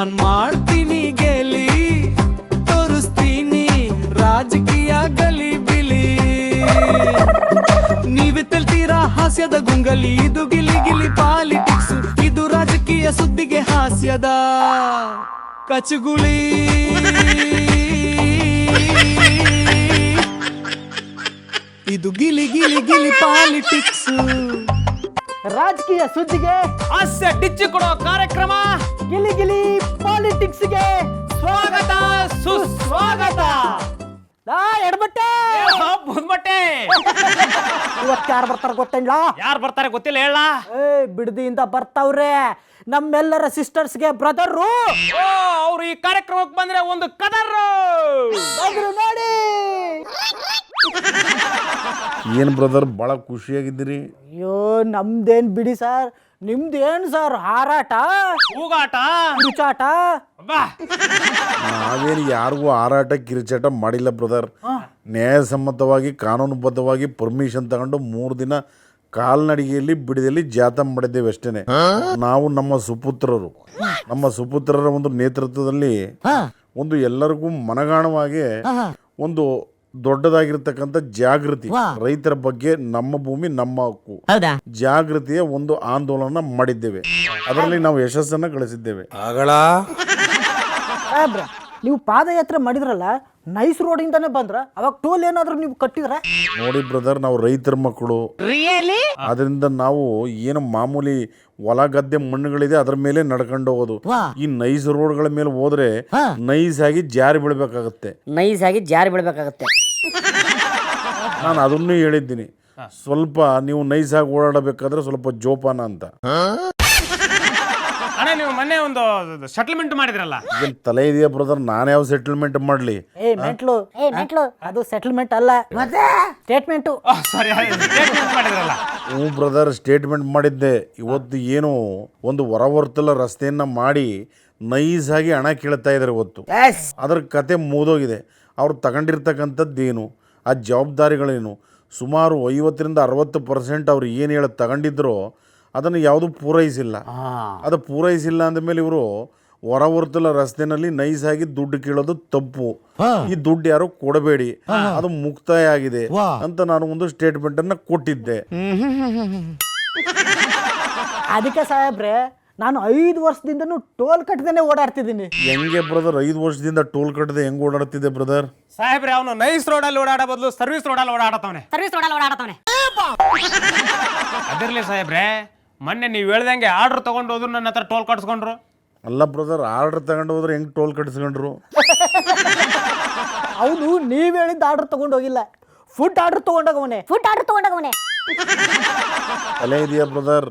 ನಾನ್ ಮಾಡ್ತೀನಿ ಗೆಲಿ, ತೋರಿಸ್ತೀನಿ ರಾಜಕೀಯ ಗಲಿ ಬಿಲಿ. ನೀವೇ ತೆಲ್ತೀರಾ ಹಾಸ್ಯದ ಗುಂಗಲಿ, ಇದು ಗಿಲಿ ಗಿಲಿ ಪಾಲಿಟಿಕ್ಸ್, ಇದು ರಾಜಕೀಯ ಸುದ್ದಿಗೆ ಹಾಸ್ಯದ ಕಚಗುಳಿ. ಇದು ಗಿಲಿ ಗಿಲಿ ಗಿಲಿ ಪಾಲಿಟಿಕ್ಸ್. ರಾಜಕೀಯ ಸುದ್ದಿಗೆ ಹಾಸ್ಯ ಡಿಚ್ಚಿ ಕೊಡೋ ಕಾರ್ಯಕ್ರಮ ಗಿಲಿ ಗಿಲಿ ಪಾಲಿಟಿಕ್ಸ್ಗೆ ಸ್ವಾಗತ ಸುಸ್ವಾಗತ. ಎಡಬಟ್ಟೆ ಬುದ್ಮಟ್ಟೆ ಇವತ್ತು ಯಾರು ಬರ್ತಾರ ಗೊತ್ತಿಲ್ಲ. ಯಾರು ಬರ್ತಾರೆ ಗೊತ್ತಿಲ್ಲ ಹೇಳ. ಬಿಡದಿಯಿಂದ ಬರ್ತಾವ್ರೆ ನಮ್ಮೆಲ್ಲರ ಸಿಸ್ಟರ್ಸ್ಗೆ ಬ್ರದರು. ಅವ್ರು ಈ ಕಾರ್ಯಕ್ರಮಕ್ಕೆ ಬಂದ್ರೆ ಒಂದು ಕದರ್ರು ನೋಡಿ. ಏನು ಬ್ರದರ್ ಭಾಳ ಖುಷಿಯಾಗಿದ್ದೀರಿ? ಅಯ್ಯೋ ನಮ್ದೇನ್ ಬಿಡಿ ಸರ್, ನಿಮ್ದೇನು ಸರ್ ಹಾರಾಟ ಕೂಗಾಟ ಕಿರುಚಾಟ. ನಾವೇನು ಯಾರಿಗೂ ಹಾರಾಟ ಕಿರುಚಾಟ ಮಾಡಿಲ್ಲ ಬ್ರದರ್. ನ್ಯಾಯಸಮ್ಮತವಾಗಿ ಕಾನೂನುಬದ್ಧವಾಗಿ ಪರ್ಮಿಷನ್ ತಗೊಂಡು 3 ದಿನ ಕಾಲ್ನಡಿಗೆಯಲ್ಲಿ ಬಿಡದಲ್ಲಿ ಜಾಥಾ ಮಾಡಿದ್ದೇವೆ ಅಷ್ಟೇನೆ. ನಾವು ನಮ್ಮ ಸುಪುತ್ರರ ಒಂದು ನೇತೃತ್ವದಲ್ಲಿ ಒಂದು ಎಲ್ಲರಿಗೂ ಮನಗಾಣವಾಗಿ ಒಂದು ದೊಡ್ಡದಾಗಿರ್ತಕ್ಕಂಥ ಜಾಗೃತಿ, ರೈತರ ಬಗ್ಗೆ, ನಮ್ಮ ಭೂಮಿ ನಮ್ಮ ಹಕ್ಕು ಜಾಗೃತಿಯ ಒಂದು ಆಂದೋಲನ ಮಾಡಿದ್ದೇವೆ. ಅದರಲ್ಲಿ ನಾವು ಯಶಸ್ಸನ್ನ ಗಳಿಸಿದ್ದೇವೆ. ನೀವು ಪಾದಯಾತ್ರೆ ಮಾಡಿದ್ರಲ್ಲ, ನೈಸ್ ರೋಡ್ ಇಂದಾನೆ ಬಂದ್ರ, ಅವಾಗ ಟೋಲ್ ಏನಾದ್ರು ನೀವು ಕಟ್ಟಿದ್ರ? ನೋಡಿ ಬ್ರದರ್, ನಾವು ರೈತರ ಮಕ್ಕಳು, ಅದರಿಂದ ನಾವು ಏನು ಮಾಮೂಲಿ ಹೊಲ ಗದ್ದೆ ಮಣ್ಣುಗಳಿದೆ ಅದ್ರ ಮೇಲೆ ನಡ್ಕೊಂಡು ಹೋಗೋದು. ಈ ನೈಸ್ ರೋಡ್ಗಳ ಮೇಲೆ ಹೋದ್ರೆ ನೈಸ್ ಆಗಿ ಜಾರಿ ಬೀಳ್ಬೇಕಾಗತ್ತೆ. ನಾನು ಅದನ್ನು ಹೇಳಿದ್ದೀನಿ, ಸ್ವಲ್ಪ ನೀವು ನೈಸ್ ಆಗಿ ಓಡಾಡಬೇಕಾದ್ರೆ ಸ್ವಲ್ಪ ಜೋಪಾನ ಅಂತ. ಅಣ್ಣ ನೀವು ಮೊನ್ನೆ ಒಂದು ಸೆಟಲ್ಮೆಂಟ್ ಮಾಡಿದ್ರಲ್ಲ, ಏನ್ ತಲೆ ಇದೆಯಾ ಬ್ರದರ್? ನಾನು ಯಾವ ಸೆಟಲ್ಮೆಂಟ್ ಮಾಡ್ಲಿ? ಮೆಂಟ್ಲು ಅದು ಸೆಟಲ್ಮೆಂಟ್ ಅಲ್ಲ, ಮತ್ತೆ ಸ್ಟೇಟ್ಮೆಂಟ್. ಸಾರಿ, ಮಾಡಿದ್ರಲ್ಲ. ಹ್ಞೂ ಬ್ರದರ್, ಸ್ಟೇಟ್ಮೆಂಟ್ ಮಾಡಿದ್ದೆ. ಇವತ್ತು ಏನು ಒಂದು ಹೊರವರ್ತಲ ರಸ್ತೆಯನ್ನ ಮಾಡಿ ನೈಸ್ ಆಗಿ ಹಣ ಕೇಳ್ತಾ ಇದ್ದಾರೆ. ಇವತ್ತು ಅದ್ರ ಕತೆ ಮುಗಿದೋಗಿದೆ. ಅವ್ರು ತಗೊಂಡಿರ್ತಕ್ಕಂಥದ್ದೇನು, ಆ ಜವಾಬ್ದಾರಿಗಳೇನು, ಸುಮಾರು 50-60% ಅವ್ರು ಏನು ಹೇಳಿ ತಗೊಂಡಿದ್ರೋ ಅದನ್ನು ಯಾವುದೂ ಪೂರೈಸಿಲ್ಲ. ಅದು ಪೂರೈಸಿಲ್ಲ ಅಂದಮೇಲೆ ಇವರು ಹೊರವರ್ತಲ ರಸ್ತೆನಲ್ಲಿ ನೈಸ್ ಆಗಿ ದುಡ್ಡು ಕೇಳೋದು ತಪ್ಪು. ಈ ದುಡ್ಡು ಯಾರು ಕೊಡಬೇಡಿ, ಅದು ಮುಕ್ತಾಯ ಆಗಿದೆ ಅಂತ ನಾನು ಒಂದು ಸ್ಟೇಟ್ಮೆಂಟ್ ಅನ್ನ ಕೊಟ್ಟಿದ್ದೆ. ಅದಕ್ಕೆ ಸಾಹೇಬ್ರೆ, ನಾನು 5 ವರ್ಷದಿಂದನೂ ಟೋಲ್ ಕಟ್ಟದೇನೆ ಓಡಾಡ್ತಿದ್ದೀನಿ. ಹೆಂಗೆ ಬ್ರದರ್ 5 ವರ್ಷದಿಂದ ಟೋಲ್ ಕಟ್ಟದೆ ಹೆಂಗ್ ಓಡಾಡ್ತಿದ್ದೆ ಬ್ರದರ್? ಸಾಹೇಬ್ರೆ, ಅವನು ನೈಸ್ ರೋಡಲ್ಲಿ ಓಡಾಡೋ ಬದಲು ಸರ್ವಿಸ್ ರೋಡಲ್ಲಿ ಓಡಾಡತಾವನೆ. ಅದಿರ್ಲಿ ಸಾಹೇಬ್ರೆ, ಮೊನ್ನೆ ನೀವು ಹೇಳ್ದಂಗೆ ಆರ್ಡರ್ ತಗೊಂಡು ಹೋದ್ರು, ನನ್ನ ಹತ್ರ ಟೋಲ್ ಕಟ್ಸ್ಕೊಂಡ್ರು. ಅಲ್ಲ ಬ್ರದರ್, ಆರ್ಡರ್ ತಗೊಂಡು ಹೋದ್ರೆ ಹೆಂಗ್ ಟೋಲ್ ಕಟ್ಸ್ಕೊಂಡ್ರು? ಅವನು ನೀವ್ ಹೇಳಿದ ಆರ್ಡರ್ ತಗೊಂಡು ಹೋಗಿಲ್ಲ, ಫುಡ್ ಆರ್ಡರ್ ತಗೊಂಡೋಗವನೆ. ತಲೆ ಇದೆಯಾ ಬ್ರದರ್?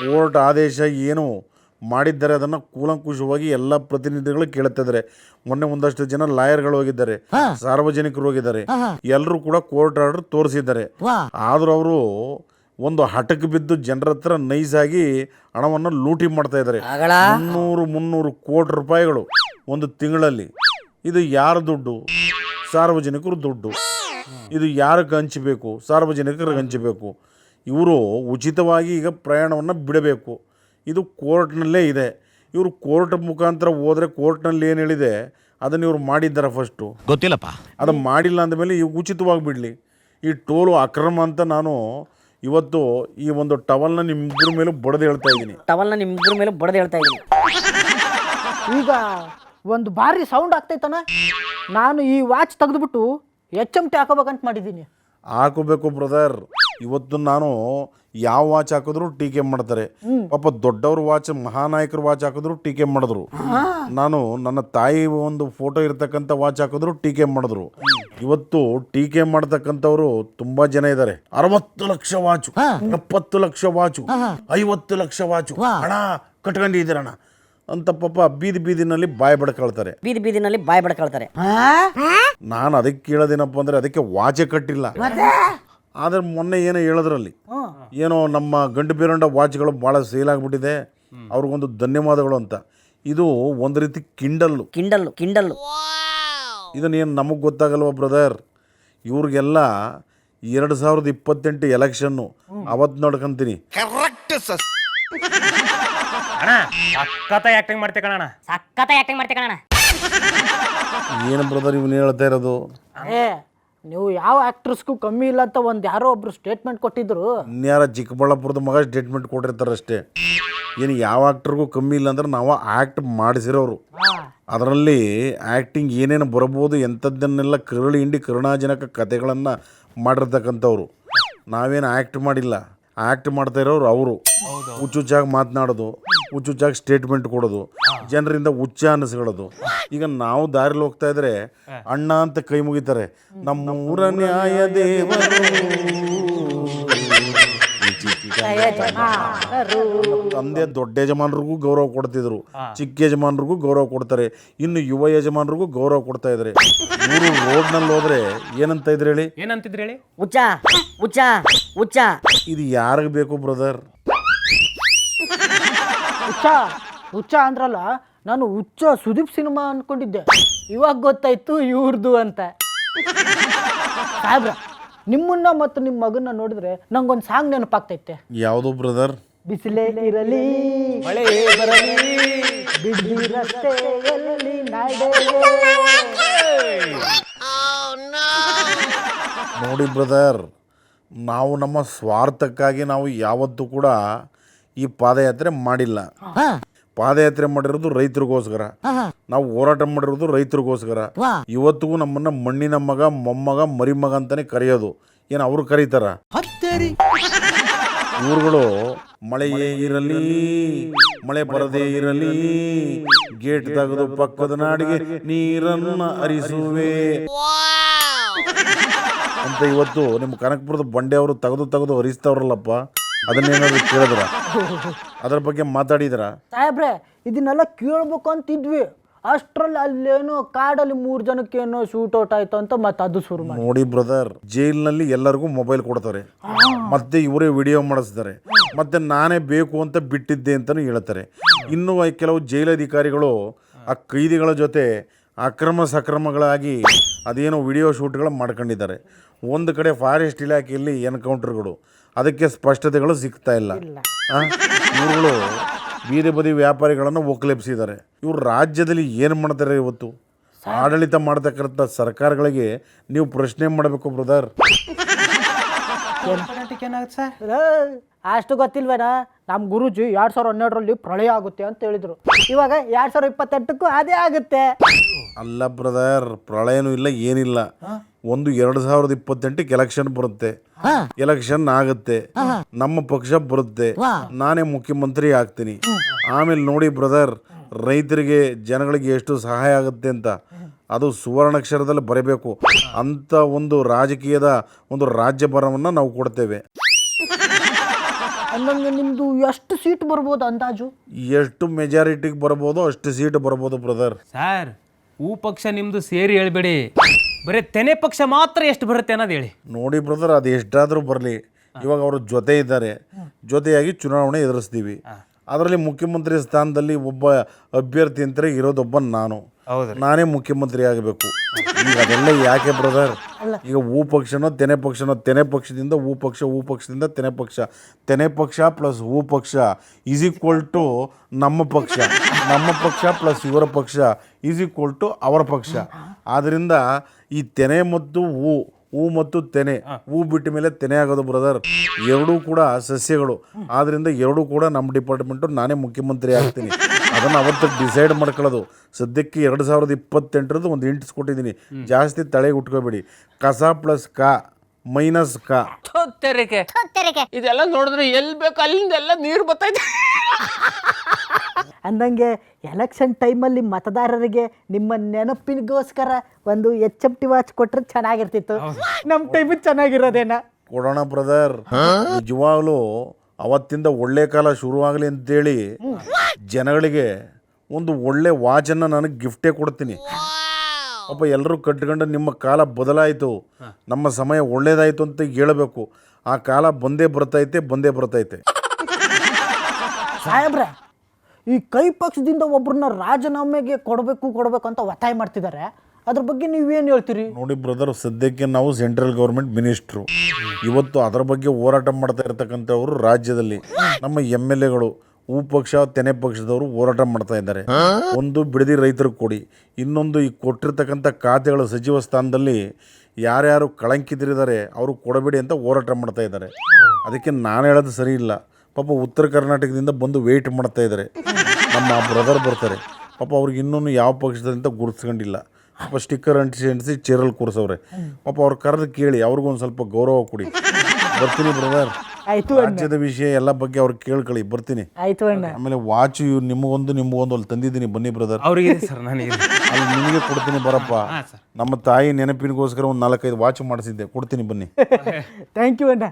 ಕೋರ್ಟ್ ಆದೇಶ ಏನು ಮಾಡಿದ್ದಾರೆ ಅದನ್ನು ಕೂಲಂಕುಷವಾಗಿ ಎಲ್ಲ ಪ್ರತಿನಿಧಿಗಳು ಕೇಳ್ತಾ ಇದ್ದಾರೆ. ಮೊನ್ನೆ ಒಂದಷ್ಟು ಜನ ಲಾಯರ್ಗಳು ಹೋಗಿದ್ದಾರೆ, ಸಾರ್ವಜನಿಕರು ಹೋಗಿದ್ದಾರೆ, ಎಲ್ಲರೂ ಕೂಡ ಕೋರ್ಟ್ ಆರ್ಡರ್ ತೋರಿಸಿದ್ದಾರೆ. ಆದ್ರೂ ಅವರು ಒಂದು ಹಠಕ್ಕೆ ಬಿದ್ದು ಜನರ ಹತ್ರ ನೈಸ್ ಆಗಿ ಹಣವನ್ನು ಲೂಟಿ ಮಾಡ್ತಾ ಇದ್ದಾರೆ. 300 ಕೋಟಿ ರೂಪಾಯಿಗಳು ಒಂದು ತಿಂಗಳಲ್ಲಿ. ಇದು ಯಾರ ದುಡ್ಡು? ಸಾರ್ವಜನಿಕರು ದುಡ್ಡು. ಇದು ಯಾರಿಗೆ ಹಂಚಬೇಕು? ಸಾರ್ವಜನಿಕರಿಗೆ ಹಂಚಬೇಕು. ಇವರು ಉಚಿತವಾಗಿ ಈಗ ಪ್ರಯಾಣವನ್ನು ಬಿಡಬೇಕು. ಇದು ಕೋರ್ಟ್ನಲ್ಲೇ ಇದೆ. ಇವರು ಕೋರ್ಟ್ ಮುಖಾಂತರ ಹೋದರೆ ಕೋರ್ಟ್ನಲ್ಲಿ ಏನು ಹೇಳಿದೆ ಅದನ್ನು ಇವರು ಮಾಡಿದ್ದಾರೆ. ಫಸ್ಟು ಗೊತ್ತಿಲ್ಲಪ್ಪ, ಅದು ಮಾಡಿಲ್ಲ ಅಂದಮೇಲೆ ಈಗ ಉಚಿತವಾಗಿ ಬಿಡಲಿ. ಈ ಟೋಲು ಅಕ್ರಮ ಅಂತ ನಾನು ಇವತ್ತು ಈ ಒಂದು ಟವಲ್ನ ನಿಮ್ಮಿಬ್ಬರ ಮೇಲೂ ಬಡದು ಹೇಳ್ತಾ ಇದ್ದೀನಿ. ಈಗ ಒಂದು ಭಾರಿ ಸೌಂಡ್ ಆಗ್ತೈತನ, ನಾನು ಈ ವಾಚ್ ತೆಗೆದುಬಿಟ್ಟು HMT ಹಾಕೋಬೇಕಂತ ಮಾಡಿದ್ದೀನಿ. ಹಾಕೋಬೇಕು ಬ್ರದರ್. ಇವತ್ತು ನಾನು ಯಾವ ವಾಚ್ ಹಾಕಿದ್ರು ಟೀಕೆ ಮಾಡ್ತಾರೆ. ಪಾಪ ದೊಡ್ಡವ್ರ ವಾಚ್, ಮಹಾನಾಯಕರ ವಾಚ್ ಹಾಕಿದ್ರು ಟೀಕೆ ಮಾಡಿದ್ರು. ನಾನು ನನ್ನ ತಾಯಿ ಒಂದು ಫೋಟೋ ಇರ್ತಕ್ಕಂಥ ವಾಚ್ ಹಾಕಿದ್ರು ಟೀಕೆ ಮಾಡಿದ್ರು. ಇವತ್ತು ಟೀಕೆ ಮಾಡ್ತಕ್ಕಂಥವ್ರು ತುಂಬಾ ಜನ ಇದ್ದಾರೆ. 60 lakh watch, 70 lakh watch, 50 lakh watch ಹಣ ಕಟ್ಕೊಂಡಿದ್ದೀರಣ್ಣ ಅಂತ ಪಾಪ ಬೀದಿನಲ್ಲಿ ಬಾಯಿ ಬಡ್ಕೊಳ್ತಾರೆ. ನಾನು ಅದಕ್ಕೆ ಕೇಳೋದೇನಪ್ಪ ಅಂದ್ರೆ, ಅದಕ್ಕೆ ವಾಚೆ ಕಟ್ಟಿಲ್ಲ. ಆದ್ರೆ ಮೊನ್ನೆ ಏನೋ ಹೇಳೋದ್ರಲ್ಲಿ, ಏನೋ ನಮ್ಮ ಗಂಡು ಬೇರಂಡ ವಾಚ್ಗಳು ಭಾಳ ಸೇಲ್ ಆಗಿಬಿಟ್ಟಿದೆ, ಅವ್ರಿಗೊಂದು ಧನ್ಯವಾದಗಳು ಅಂತ. ಇದು ಒಂದು ರೀತಿ ಕಿಂಡಲ್ಲು. ಇದನ್ನೇನು ನಮಗೆ ಗೊತ್ತಾಗಲ್ವ ಬ್ರದರ್? ಇವ್ರಿಗೆಲ್ಲ 2028 ಎಲೆಕ್ಷನ್ನು ಅವತ್ತು ನೋಡ್ಕೊಂತೀನಿ. ಅಣ್ಣ ಸಖತ್ತಾಗಿ ಆಕ್ಟಿಂಗ್ ಮಾಡ್ತೀವಿ ಕಣಣ್ಣ. ಸಖತ್ತಾಗಿ ಆಕ್ಟಿಂಗ್ ಮಾಡ್ತೀವಿ ಕಣಣ್ಣ. ಏನು ಬ್ರದರ್ ಇವನು ಹೇಳ್ತಾ ಇರೋದು? ಏ ನೀವು ಯಾವ ಆಕ್ಟ್ರಸ್ಗೂ ಕಮ್ಮಿ ಇಲ್ಲ ಅಂತ ಒಂದು ಯಾರೋ ಒಬ್ರು ಸ್ಟೇಟ್ಮೆಂಟ್ ಕೊಟ್ಟಿದ್ರು. ಇನ್ಯಾರ ಚಿಕ್ಕಬಳ್ಳಾಪುರದ ಮಗ ಸ್ಟೇಟ್ಮೆಂಟ್ ಕೊಟ್ಟಿರ್ತಾರೆ ಅಷ್ಟೇ. ಏನು ಯಾವ ಆ್ಯಕ್ಟ್ರಿಗೂ ಕಮ್ಮಿ ಇಲ್ಲ ಅಂದ್ರೆ ನಾವು ಆ್ಯಕ್ಟ್ ಮಾಡಿಸಿರೋರು. ಅದರಲ್ಲಿ ಆ್ಯಕ್ಟಿಂಗ್ ಏನೇನು ಬರ್ಬೋದು ಎಂಥದ್ದನ್ನೆಲ್ಲ ಕರುಳಿ ಹಿಂಡಿ ಕರುಣಾಜನಕ ಕಥೆಗಳನ್ನು ಮಾಡಿರ್ತಕ್ಕಂಥವ್ರು. ನಾವೇನು ಆ್ಯಕ್ಟ್ ಮಾಡಿಲ್ಲ, ಆ್ಯಕ್ಟ್ ಮಾಡ್ತಾ ಇರೋರು ಅವರು. ಹುಚ್ಚುಚ್ಚಾಗಿ ಮಾತನಾಡೋದು, ಹುಚ್ಚುಚ್ಚಾಗಿ ಸ್ಟೇಟ್ಮೆಂಟ್ ಕೊಡೋದು, ಜನರಿಂದ ಹುಚ್ಚ ಅನ್ನಿಸ್ಕೊಳ್ಳೋದು. ಈಗ ನಾವು ದಾರಿಲಿ ಹೋಗ್ತಾ ಇದ್ರೆ ಅಣ್ಣ ಅಂತ ಕೈ ಮುಗಿತಾರೆ. ನಮ್ಮ ಊರ ನ್ಯಾಯ ದೇವರು ತಂದೆ ದೊಡ್ಡ ಯಜಮಾನರಿಗೂ ಗೌರವ ಕೊಡ್ತಿದ್ರು, ಚಿಕ್ಕ ಯಜಮಾನರಿಗೂ ಗೌರವ ಕೊಡ್ತಾರೆ, ಇನ್ನು ಯುವ ಯಜಮಾನರಿಗೂ ಗೌರವ ಕೊಡ್ತಾ ಇದ್ದಾರೆ. ಇವರು ರೋಡ್ನಲ್ಲಿ ಹೋದ್ರೆ ಏನಂತ ಇದ್ರಿ ಹೇಳಿ? ಏನಂತಿದ್ರಿ ಹೇಳಿ? ಹುಚ್ಚ ಹುಚ್ಚ ಹುಚ್ಚ. ಇದು ಯಾರಿಗೆ ಬೇಕು ಬ್ರದರ್? ಹುಚ್ಚ ಹುಚ್ಚ ಅಂದ್ರಲ್ಲ, ನಾನು ಹುಚ್ಚ ಸುದೀಪ್ ಸಿನಿಮಾ ಅನ್ಕೊಂಡಿದ್ದೆ. ಇವಾಗ ಗೊತ್ತಾಯ್ತು ಇವ್ರದ್ದು ಅಂತ. ಸಾಹೇಬ್ರ, ನಿಮ್ಮನ್ನ ಮತ್ತು ನಿಮ್ಮ ಮಗನ್ನ ನೋಡಿದ್ರೆ ನಂಗೊಂದು ಸಾಂಗ್ ನೆನಪಾಗ್ತೈತೆ. ಯಾವುದು ಬ್ರದರ್? ಬಿಸಿಲೇ ಇರಲಿ ಮಳೆ ಬರಲಿ ಬಿಡಿ ರಸ್ತೆಯಲ್ಲಿ ನಡೆವೆ. ನೋಡಿ ಬ್ರದರ್, ನಾವು ನಮ್ಮ ಸ್ವಾರ್ಥಕ್ಕಾಗಿ ನಾವು ಯಾವತ್ತೂ ಕೂಡ ಈ ಪಾದಯಾತ್ರೆ ಮಾಡಿಲ್ಲ. ಪಾದಯಾತ್ರೆ ಮಾಡಿರೋದು ರೈತರಿಗೋಸ್ಕರ, ನಾವು ಹೋರಾಟ ಮಾಡಿರೋದು ರೈತರಿಗೋಸ್ಕರ. ಇವತ್ತಿಗೂ ನಮ್ಮನ್ನ ಮಣ್ಣಿನ ಮಗ, ಮೊಮ್ಮಗ, ಮರಿಮಗ ಅಂತಾನೆ ಕರೆಯೋದು. ಏನು ಅವರು ಕರೀತಾರ? ಇವ್ರುಗಳು ಮಳೆಯೇ ಇರಲಿ, ಮಳೆ ಬರದೇ ಇರಲಿ, ಗೇಟ್ ತೆಗೆದು ಪಕ್ಕದ ನಾಡಿಗೆ ನೀರನ್ನ ಹರಿಸುವೆ ಅಂತ ಇವತ್ತು ನಿಮ್ಮ ಕನಕಪುರದ ಬಂಡೆ ಅವರು ತೆಗೆದು ಹರಿಸ್ತಾವ್ರಲ್ಲಪ್ಪ. ಅದನ್ನೇನಾದ್ರು ಕೇಳಿದ್ರ? ಅದ್ರ ಬಗ್ಗೆ ಮಾತಾಡಿದ್ರ? ಸಾಹೇಬ್ರೆ, ಇದನ್ನೆಲ್ಲ ಕೇಳ್ಬೇಕು ಅಂತಿದ್ವಿ. ಅಷ್ಟ್ರಲ್ಲಿ ಅಲ್ಲೇನೋ ಕಾಡಲ್ಲಿ 3 ಜನಕ್ಕೇನೋ ಶೂಟ್ ಔಟ್ ಆಯ್ತು ಅಂತ ಮತ್ತೆ ಅದು ಶುರು ಮಾಡಿ. ನೋಡಿ ಬ್ರದರ್, ಜೈಲಿನಲ್ಲಿ ಎಲ್ಲರಿಗೂ ಮೊಬೈಲ್ ಕೊಡ್ತಾರೆ, ಮತ್ತೆ ಇವರೇ ವಿಡಿಯೋ ಮಾಡಿಸ್ತಾರೆ, ಮತ್ತೆ ನಾನೇ ಬೇಕು ಅಂತ ಬಿಟ್ಟಿದ್ದೆ ಅಂತಲೂ ಹೇಳ್ತಾರೆ. ಇನ್ನು ಕೆಲವು ಜೈಲಧಿಕಾರಿಗಳು ಆ ಕೈದಿಗಳ ಜೊತೆ ಅಕ್ರಮ ಸಕ್ರಮಗಳಾಗಿ ಅದೇನೋ ವಿಡಿಯೋ ಶೂಟ್ಗಳು ಮಾಡ್ಕೊಂಡಿದ್ದಾರೆ. ಒಂದು ಕಡೆ ಫಾರೆಸ್ಟ್ ಇಲಾಖೆಯಲ್ಲಿ ಎನ್ಕೌಂಟರ್ಗಳು, ಅದಕ್ಕೆ ಸ್ಪಷ್ಟತೆಗಳು ಸಿಗ್ತಾ ಇಲ್ಲ. ಇವುಗಳು ಬೀದಿ ಬದಿ ವ್ಯಾಪಾರಿಗಳನ್ನು ಒಕ್ಕಲೆಬ್ಸಿದ್ದಾರೆ. ಇವರು ರಾಜ್ಯದಲ್ಲಿ ಏನು ಮಾಡ್ತಾರೆ? ಇವತ್ತು ಆಡಳಿತ ಮಾಡ್ತಕ್ಕಂಥ ಸರ್ಕಾರಗಳಿಗೆ ನೀವು ಪ್ರಶ್ನೆ ಮಾಡಬೇಕು ಬ್ರದರ್. ಏನಾಗುತ್ತೆ ಸರ್? ಅಷ್ಟು ಗೊತ್ತಿಲ್ವೇನ? ನಮ್ಮ ಗುರುಜಿ 2012ರಲ್ಲಿ ಪ್ರಳಯ ಆಗುತ್ತೆ ಅಂತ ಹೇಳಿದ್ರು. ಇವಾಗ 2028ಕ್ಕೂ ಅದೇ ಆಗುತ್ತೆ. ಅಲ್ಲ ಬ್ರದರ್, ಪ್ರಳಯನೂ ಇಲ್ಲ, ಏನಿಲ್ಲ. 2028ಕ್ಕೆ ಎಲೆಕ್ಷನ್ ಬರುತ್ತೆ, ಎಲೆಕ್ಷನ್ ಆಗುತ್ತೆ, ನಮ್ಮ ಪಕ್ಷ ಬರುತ್ತೆ, ನಾನೇ ಮುಖ್ಯಮಂತ್ರಿ ಆಗ್ತೀನಿ. ಆಮೇಲೆ ನೋಡಿ ಬ್ರದರ್, ರೈತರಿಗೆ ಜನಗಳಿಗೆ ಎಷ್ಟು ಸಹಾಯ ಆಗುತ್ತೆ ಅಂತ ಅದು ಸುವರ್ಣಾಕ್ಷರದಲ್ಲಿ ಬರೀಬೇಕು ಅಂತ ಒಂದು ರಾಜಕೀಯದ ಒಂದು ರಾಜ್ಯಭಾರವನ್ನು ನಾವು ಕೊಡ್ತೇವೆ. ಅಂದಂಗೆ ನಿಮ್ದು ಎಷ್ಟು ಸೀಟ್ ಬರ್ಬೋದು ಅಂದಾಜು? ಎಷ್ಟು ಮೆಜಾರಿಟಿಗೆ ಬರ್ಬೋದು ಅಷ್ಟು ಸೀಟ್ ಬರ್ಬೋದು ಬ್ರದರ್. ಸರ್, ಹೂ ಪಕ್ಷ ನಿಮ್ದು ಸೇರಿ ಹೇಳ್ಬೇಡಿ, ಬರೀ ತೆನೆ ಪಕ್ಷ ಮಾತ್ರ ಎಷ್ಟು ಬರುತ್ತೆ ಅನ್ನೋದು ಹೇಳಿ. ನೋಡಿ ಬ್ರದರ್, ಅದು ಎಷ್ಟಾದರೂ ಬರಲಿ, ಇವಾಗ ಅವರು ಜೊತೆ ಇದ್ದಾರೆ, ಜೊತೆಯಾಗಿ ಚುನಾವಣೆ ಎದುರಿಸ್ತೀವಿ. ಅದರಲ್ಲಿ ಮುಖ್ಯಮಂತ್ರಿ ಸ್ಥಾನದಲ್ಲಿ ಒಬ್ಬ ಅಭ್ಯರ್ಥಿ ಅಂತ ಇರೋದೊಬ್ಬ ನಾನು. ನಾನೇ ಮುಖ್ಯಮಂತ್ರಿ ಆಗಬೇಕು. ಈಗ ಅದೆಲ್ಲ ಯಾಕೆ ಬ್ರದರ್? ಈಗ ಹೂ ಪಕ್ಷನೋ ತೆನೆ ಪಕ್ಷನೋ, ತೆನೆ ಪಕ್ಷದಿಂದ ಹೂ ಪಕ್ಷ, ಹೂ ಪಕ್ಷದಿಂದ ತೆನೆ ಪಕ್ಷ, ತೆನೆ ಪಕ್ಷ ಪ್ಲಸ್ ಹೂ ಪಕ್ಷ ಈಸ್ ಈಕ್ವಲ್ ಟು ನಮ್ಮ ಪಕ್ಷ, ನಮ್ಮ ಪಕ್ಷ ಪ್ಲಸ್ ಇವರ ಪಕ್ಷ ಈಸ್ ಈಕ್ವಲ್ ಟು ಅವರ ಪಕ್ಷ. ಆದ್ದರಿಂದ ಈ ತೆನೆ ಮತ್ತು ಹೂ ಮತ್ತು ತೆನೆ, ಹೂ ಬಿಟ್ಟ ಮೇಲೆ ತೆನೆ ಆಗೋದು ಬ್ರದರ್, ಎರಡೂ ಕೂಡ ಸಸ್ಯಗಳು. ಆದ್ದರಿಂದ ಎರಡೂ ಕೂಡ ನಮ್ಮ ಡಿಪಾರ್ಟ್ಮೆಂಟು, ನಾನೇ ಮುಖ್ಯಮಂತ್ರಿ ಆಗ್ತೀನಿ. ಅದನ್ನು ಅವತ್ತು ಡಿಸೈಡ್ ಮಾಡ್ಕೊಳ್ಳೋದು. ಸದ್ಯಕ್ಕೆ 2028 ಒಂದು ಇಂಟ್ಸ್ ಕೊಟ್ಟಿದ್ದೀನಿ, ಜಾಸ್ತಿ ತಲೆಗೆ ಉಟ್ಕೋಬೇಡಿ. ಕಸ ಪ್ಲಸ್ ಕ ಮೈನಸ್ ಕ. ಇದೆಲ್ಲ ನೋಡಿದ್ರೆ ಎಲ್ಲಿ ಬೇಕು ಅಲ್ಲಿಂದ ಎಲ್ಲ ನೀರು ಬರ್ತೈತೆ. ಅಂದಂಗೆ ಎಲೆಕ್ಷನ್ ಟೈಮಲ್ಲಿ ಮತದಾರರಿಗೆ ನಿಮ್ಮ ನೆನಪಿಗೋಸ್ಕರ ಒಂದು HMT ವಾಚ್ ಕೊಟ್ರೆ ಚೆನ್ನಾಗಿರ್ತಿತ್ತು. ನಮ್ಮ ಟೈಮು ಚೆನ್ನಾಗಿರೋದೇನ? ಕೊಡೋಣ ಬ್ರದರ್. ನಿಜವಾಗ್ಲೂ ಅವತ್ತಿಂದ ಒಳ್ಳೆ ಕಾಲ ಶುರುವಾಗಲಿ ಅಂತೇಳಿ ಜನಗಳಿಗೆ ಒಂದು ಒಳ್ಳೆ ವಾಚನ್ನು ನನಗೆ ಗಿಫ್ಟೇ ಕೊಡ್ತೀನಿ. ಅಪ್ಪ ಎಲ್ಲರೂ ಕಟ್ಕೊಂಡು ನಿಮ್ಮ ಕಾಲ ಬದಲಾಯಿತು, ನಮ್ಮ ಸಮಯ ಒಳ್ಳೇದಾಯಿತು ಅಂತ ಹೇಳಬೇಕು. ಆ ಕಾಲ ಬಂದೇ ಬರ್ತೈತೆ. ಸಾಹೇಬ್ರೆ, ಈ ಕೈ ಪಕ್ಷದಿಂದ ಒಬ್ಬರನ್ನ ರಾಜೀನಾಮೆಗೆ ಕೊಡಬೇಕು ಅಂತ ಒತ್ತಾಯ ಮಾಡ್ತಿದ್ದಾರೆ. ಅದ್ರ ಬಗ್ಗೆ ನೀವೇನು ಹೇಳ್ತೀರಿ? ನೋಡಿ ಬ್ರದರ್, ಸದ್ಯಕ್ಕೆ ನಾವು ಸೆಂಟ್ರಲ್ ಗೌರ್ಮೆಂಟ್ ಮಿನಿಸ್ಟ್ರು. ಇವತ್ತು ಅದರ ಬಗ್ಗೆ ಹೋರಾಟ ಮಾಡ್ತಾ ಇರ್ತಕ್ಕಂಥವ್ರು ರಾಜ್ಯದಲ್ಲಿ ನಮ್ಮ MLAಗಳು ಹೂ ಪಕ್ಷ ತೆನೆ ಪಕ್ಷದವರು ಹೋರಾಟ ಮಾಡ್ತಾ ಇದ್ದಾರೆ. ಒಂದು ಬಿಡದಿ ರೈತರಿಗೆ ಕೊಡಿ, ಇನ್ನೊಂದು ಈ ಕೊಟ್ಟಿರ್ತಕ್ಕಂಥ ಖಾತೆಗಳ ಸಚಿವ ಸ್ಥಾನದಲ್ಲಿ ಯಾರ್ಯಾರು ಕಳಂಕಿತರಿದ್ದಾರೆ ಅವರು ಕೊಡಬೇಡಿ ಅಂತ ಹೋರಾಟ ಮಾಡ್ತಾ ಇದ್ದಾರೆ. ಅದಕ್ಕೆ ನಾನು ಹೇಳೋದು ಸರಿ ಇಲ್ಲ. ಪಾಪ ಉತ್ತರ ಕರ್ನಾಟಕದಿಂದ ಬಂದು ವೆಯ್ಟ್ ಮಾಡ್ತಾ ಇದ್ದಾರೆ. ನಮ್ಮ ಬ್ರದರ್ ಬರ್ತಾರೆ, ಪಾಪ ಅವ್ರಿಗೆ ಇನ್ನೂ ಯಾವ ಪಕ್ಷದಂತ ಗುರುತಿಸ್ಕೊಂಡಿಲ್ಲ. ಪಾಪ ಸ್ಟಿಕ್ಕರ್ ಅಂಟಿಸಿ ಚೇರಲ್ಲಿ ಕೂರಿಸವ್ರೆ. ಪಾಪ ಅವ್ರು ಕರೆದು ಕೇಳಿ, ಅವ್ರಿಗೊಂದು ಸ್ವಲ್ಪ ಗೌರವ ಕೊಡಿ. ಬರ್ತೀನಿ ಬ್ರದರ್. ಆಯ್ತು ರಾಜ್ಯದ ವಿಷಯ ಎಲ್ಲ ಬಗ್ಗೆ ಅವ್ರು ಕೇಳ್ಕೊಳ್ಳಿ, ಬರ್ತೀನಿ. ಆಯ್ತು ಅಣ್ಣ. ಆಮೇಲೆ ವಾಚು ನಿಮಗೊಂದು ಅಲ್ಲಿ ತಂದಿದ್ದೀನಿ, ಬನ್ನಿ ಬ್ರದರ್. ಅವ್ರಿಗೆ ಸರ್ ನನಗೆ ಅಲ್ಲಿ ನಿಮಗೆ ಕೊಡ್ತೀನಿ ಬರಪ್ಪ. ನಮ್ಮ ತಾಯಿ ನೆನಪಿನಗೋಸ್ಕರ ಒಂದು 4-5 ವಾಚ್ ಮಾಡಿಸಿದ್ದೆ, ಕೊಡ್ತೀನಿ ಬನ್ನಿ. ಥ್ಯಾಂಕ್ ಯು ಅಣ್ಣ.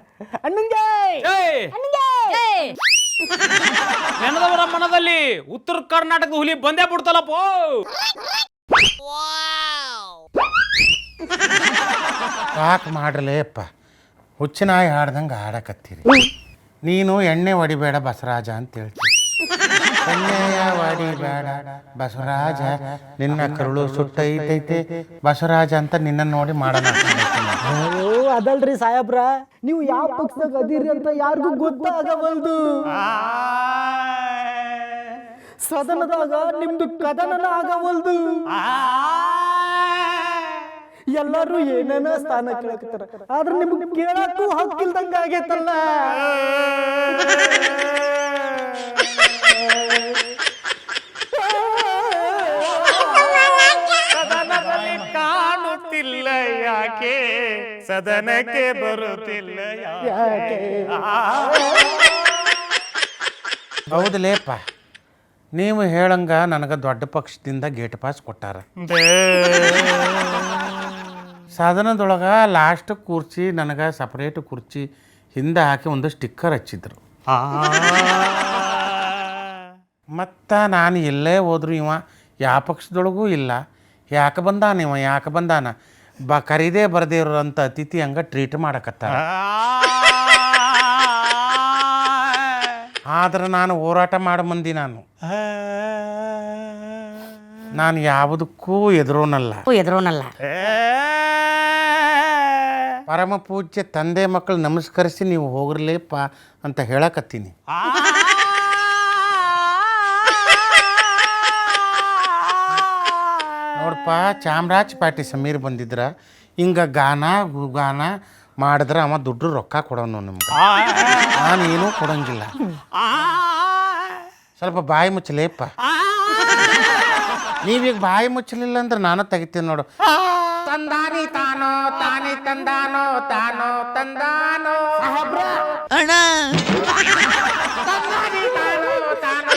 ಅಣ್ಣಂಗೆ ನೆನದವರ ಮನದಲ್ಲಿ ಉತ್ತರ ಕರ್ನಾಟಕದ ಹುಲಿ ಬಂದೇ ಬಿಡ್ತಲ್ಲಪ್ಪ. ಯಾಕೆ ಮಾಡ್ರಲೇಪ್ಪ, ಹುಚ್ಚನಾಯಿ ಹಾಡ್ದಂಗೆ ಹಾಡಕತ್ತೀರಿ. ನೀನು ಎಣ್ಣೆ ಹೊಡಿಬೇಡ ಬಸವರಾಜ ಅಂತ ಹೇಳ್ತೀವಿ. ಎಣ್ಣೆಯ ಹೊಡಿಬೇಡ ಬಸವರಾಜ, ನಿನ್ನ ಕರುಳು ಸುಟ್ಟೈತೈತೆ ಬಸವರಾಜ ಅಂತ ನಿನ್ನ ನೋಡಿ ಮಾಡೋಣ. ಓ ಅದಲ್ರಿ ಸಾಹೇಬ್ರ, ನೀವು ಯಾವ ಪಕ್ಷದಾಗ ಅದೀರಿ ಅಂತ ಯಾರಿಗೂ ಗೊತ್ತಾಗಬಲ್ದು. ಸದನದಾಗ ನಿಮ್ದು ಕದನನ ಆಗವಲ್ದು. ಎಲ್ಲರೂ ಏನೇನೋ ಸ್ಥಾನ ಕೇಳಕತ್ತಾರ, ಆದ್ರೆ ನಿಮ್ಗೆ ಕೇಳಕ್ಕೂ ಹಕ್ಕಿಲ್ದಂಗ ಆಗೈತಲ್ಲ. ಸದನದಲ್ಲಿ ಕಾಣುತ್ತಿಲ್ಲ ಯಾಕೆ, ಸದನಕ್ಕೆ ಬರುತ್ತಿಲ್ಲ ಯಾಕೆ. ಹೌದಲೇಪ್ಪ, ನೀವು ಹೇಳಂಗ ನನಗೆ ದೊಡ್ಡ ಪಕ್ಷದಿಂದ ಗೇಟ್ ಪಾಸ್ ಕೊಟ್ಟಾರ. ಸದನದೊಳಗೆ ಲಾಸ್ಟ್ ಕುರ್ಚಿ ನನಗೆ ಸಪ್ರೇಟ್ ಕುರ್ಚಿ ಹಿಂದೆ ಹಾಕಿ ಒಂದು ಸ್ಟಿಕ್ಕರ್ ಹಚ್ಚಿದ್ರು. ಮತ್ತು ನಾನು ಎಲ್ಲೇ ಹೋದ್ರು ಇವ ಯಾವ ಪಕ್ಷದೊಳಗೂ ಇಲ್ಲ, ಯಾಕೆ ಬಂದಾನ ಇವ ಯಾಕೆ ಬಂದಾನ ಕರೀದೇ ಬರದೇ ಇರೋಂಥ ಅತಿಥಿ ಹಂಗೆ ಟ್ರೀಟ್ ಮಾಡಕತ್ತಾರ. ಆದ್ರೆ ನಾನು ಹೋರಾಟ ಮಾಡೋ ಮಂದಿ, ನಾನು ಯಾವುದಕ್ಕೂ ಎದುರೋನಲ್ಲ. ಪರಮ ಪೂಜ್ಯ ತಂದೆ ಮಕ್ಕಳು ನಮಸ್ಕರಿಸಿ ನೀವು ಹೋಗ್ರಲೇಪ್ಪ ಅಂತ ಹೇಳಕತ್ತೀನಿ. ನೋಡಪ್ಪ, ಚಾಮರಾಜ ಪಾಟಿ ಸಮೀರ್ ಬಂದಿದ್ರ ಹಿಂಗೆ ಗಾನ ಮಾಡಿದ್ರೆ ಅವ ದುಡ್ಡು ರೊಕ್ಕ ಕೊಡೋನು ನಮ್ಗೆ. ನಾನೇನೂ ಕೊಡೋಂಗಿಲ್ಲ. ಸ್ವಲ್ಪ ಬಾಯಿ ಮುಚ್ಚಲೇಪ್ಪ. ನೀವೀಗ ಬಾಯಿ ಮುಚ್ಚಲಿಲ್ಲ ಅಂದ್ರೆ ನಾನು ತೆಗಿತೀನಿ ನೋಡು. ತಂದಾನಿ ತಾನೋ ತಾನಿ ತಂದಾನೋ ತಾನೋ ತಂದಾನೋ ಅಣ್ಣ, ತಂದಾನಿ ತಾನೋ ತಾನೋ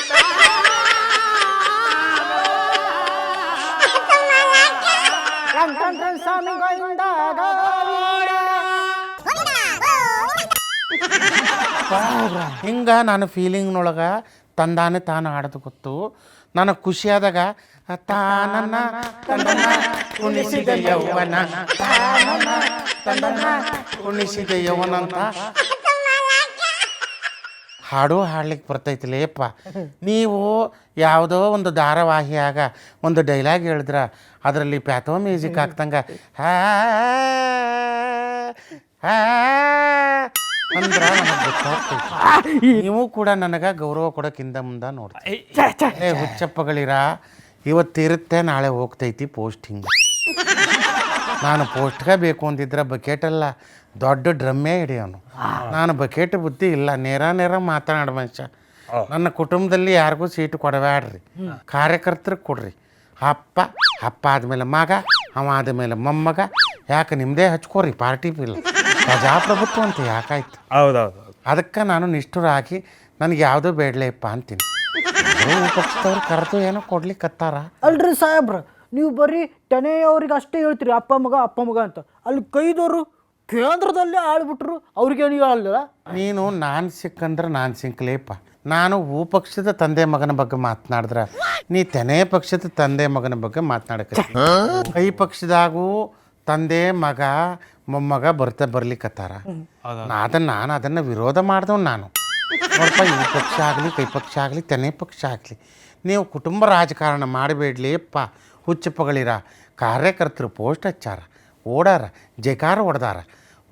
ಹಿಂಗೆ ನಾನು ಫೀಲಿಂಗ್ನೊಳಗೆ ತಂದಾನೆ ತಾನು ಹಾಡೋದು ಗೊತ್ತು. ನನಗೆ ಖುಷಿಯಾದಾಗ ತಾನನ್ನ ತಂದನ ಉಣಿಸಿದ ಯೌವನ, ತಾನನ್ನ ತಂದನ ಉಣಿಸಿದ ಯೌವನ ಅಂತ ಹಾಡು ಹಾಡ್ಲಿಕ್ಕೆ ಬರ್ತೈತಿಲೇಪ್ಪ. ನೀವು ಯಾವುದೋ ಒಂದು ಧಾರಾವಾಹಿಯಾಗ ಒಂದು ಡೈಲಾಗ್ ಹೇಳಿದ್ರೆ ಅದರಲ್ಲಿ ಪ್ಯಾಥೋ ಮ್ಯೂಸಿಕ್ ಹಾಕ್ತಂಗೆ ಅಂದ್ರೆ ನನಗೆ ಗೊತ್ತಾಗ್ತೈತಿ. ನೀವು ಕೂಡ ನನಗೆ ಗೌರವ ಕೊಡೋಕ್ಕಿಂತ ಮುಂದೆ ನೋಡ್ತೀವಿ. ಹುಚ್ಚಪ್ಪಗಳಿರ, ಇವತ್ತಿರುತ್ತೆ ನಾಳೆ ಹೋಗ್ತೈತಿ ಪೋಸ್ಟಿಂಗ್. ನಾನು ಪೋಸ್ಟ್ಗೆ ಬೇಕು ಅಂದಿದ್ರೆ ಬಕೆಟಲ್ಲ ದೊಡ್ಡ ಡ್ರಮ್ಮೇ ಹಿಡಿಯೋನು. ನಾನು ಬಕೆಟ್ ಬುದ್ಧಿ ಇಲ್ಲ, ನೇರ ಮಾತನಾಡ ಮನುಷ್ಯ. ನನ್ನ ಕುಟುಂಬದಲ್ಲಿ ಯಾರಿಗೂ ಸೀಟು ಕೊಡಬೇಡ್ರಿ, ಕಾರ್ಯಕರ್ತರಿಗೆ ಕೊಡ್ರಿ. ಅಪ್ಪ ಆದಮೇಲೆ ಮಗ, ಅವ ಆದಮೇಲೆ ಮೊಮ್ಮಗ. ಯಾಕೆ ನಿಮ್ಮದೇ ಹಚ್ಕೋರಿ ಪಾರ್ಟಿ ಬಿಲ್. ಪ್ರಜಾಪ್ರಭುತ್ವ ಅಂತ ಯಾಕಾಯ್ತು? ಹೌದೌದು. ಅದಕ್ಕೆ ನಾನು ನಿಷ್ಠುರಾಗಿ ನನಗೆ ಯಾವುದೂ ಬೇಡಲೇಪ್ಪ ಅಂತೀನಿ. ಪಕ್ಷದವ್ರು ಕರೆದು ಏನೋ ಕೊಡ್ಲಿಕ್ಕತ್ತಾರ. ಅಲ್ರಿ ಸಾಹೇಬ್ರ, ನೀವು ಬರೀ ಟನೆಯವ್ರಿಗೆ ಅಷ್ಟೇ ಹೇಳ್ತೀರಿ ಅಪ್ಪ ಮಗ ಅಂತ. ಅಲ್ಲಿ ಕೈದವರು ಕೇಂದ್ರದಲ್ಲೇ ಆಳ್ಬಿಟ್ರು, ಅವ್ರಿಗೆ ನೀವು ಅಲ್ಲ. ನೀನು ನಾನು ಸಿಕ್ಕಂದ್ರೆ ನಾನು ಸಿಂಕ್ಲೇಪ್ಪ. ನಾನು ಹೂ ಪಕ್ಷದ ತಂದೆ ಮಗನ ಬಗ್ಗೆ ಮಾತನಾಡಿದ್ರೆ ನೀ ತೆನೆ ಪಕ್ಷದ ತಂದೆ ಮಗನ ಬಗ್ಗೆ ಮಾತನಾಡಕ್ಕೆ. ಕೈ ಪಕ್ಷದಾಗೂ ತಂದೆ ಮಗ ಮೊಮ್ಮಗ ಬರ್ಲಿಕ್ಕತ್ತಾರ. ನಾನು ಅದನ್ನು ವಿರೋಧ ಮಾಡಿದವ್. ನಾನು ನೋಡಪ್ಪ, ಹೂ ಪಕ್ಷ ಆಗಲಿ ಕೈ ಪಕ್ಷ ಆಗಲಿ ತೆನೆ ಪಕ್ಷ ಆಗಲಿ, ನೀವು ಕುಟುಂಬ ರಾಜಕಾರಣ ಮಾಡಬೇಡ್ಲಿಪ್ಪ. ಹುಚ್ಚಪ್ಪಗಳಿರ ಕಾರ್ಯಕರ್ತರು ಪೋಸ್ಟ್ ಹಚ್ಚಾರ, ಓಡಾರ, ಜೈಕಾರ ಹೊಡೆದಾರ.